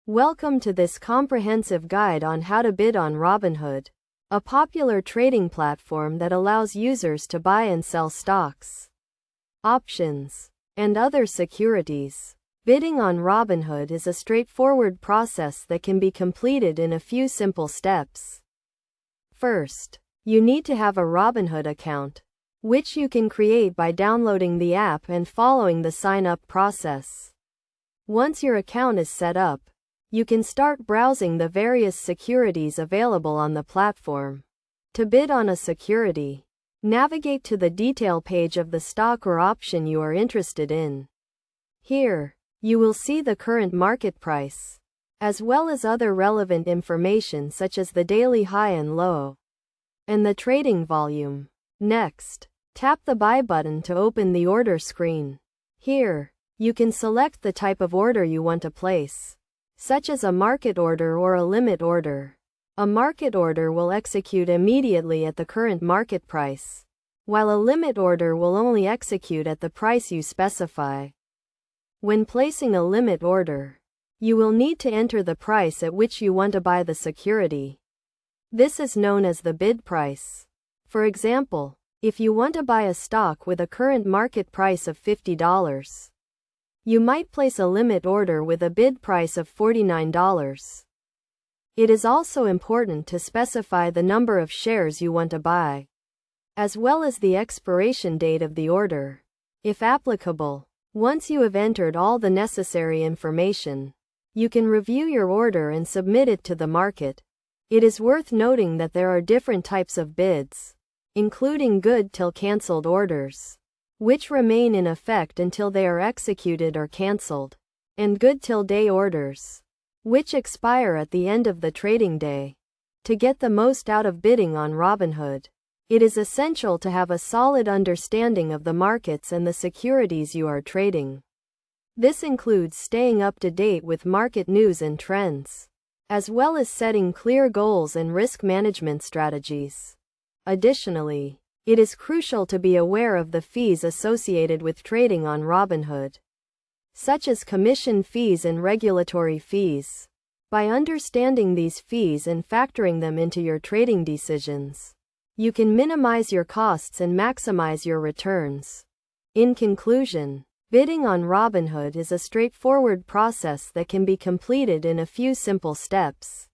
Welcome to this comprehensive guide on how to bid on Robinhood, a popular trading platform that allows users to buy and sell stocks, options, and other securities. Bidding on Robinhood is a straightforward process that can be completed in a few simple steps. First, you need to have a Robinhood account, which you can create by downloading the app and following the sign-up process. Once your account is set up, you can start browsing the various securities available on the platform. To bid on a security, navigate to the detail page of the stock or option you are interested in. Here, you will see the current market price, as well as other relevant information such as the daily high and low, and the trading volume. Next, tap the Buy button to open the order screen. Here, you can select the type of order you want to place, such as a market order or a limit order. A market order will execute immediately at the current market price, while a limit order will only execute at the price you specify. When placing a limit order, you will need to enter the price at which you want to buy the security. This is known as the bid price. For example, if you want to buy a stock with a current market price of $50, you might place a limit order with a bid price of $49. It is also important to specify the number of shares you want to buy, as well as the expiration date of the order, if applicable. Once you have entered all the necessary information, you can review your order and submit it to the market. It is worth noting that there are different types of bids, including good till canceled orders, which remain in effect until they are executed or cancelled, and good till day orders, which expire at the end of the trading day. To get the most out of bidding on Robinhood, it is essential to have a solid understanding of the markets and the securities you are trading. This includes staying up to date with market news and trends, as well as setting clear goals and risk management strategies. Additionally, it is crucial to be aware of the fees associated with trading on Robinhood, such as commission fees and regulatory fees. By understanding these fees and factoring them into your trading decisions, you can minimize your costs and maximize your returns. In conclusion, bidding on Robinhood is a straightforward process that can be completed in a few simple steps.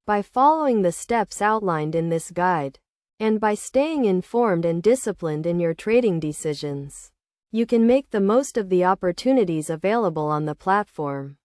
By following the steps outlined in this guide, and by staying informed and disciplined in your trading decisions, you can make the most of the opportunities available on the platform.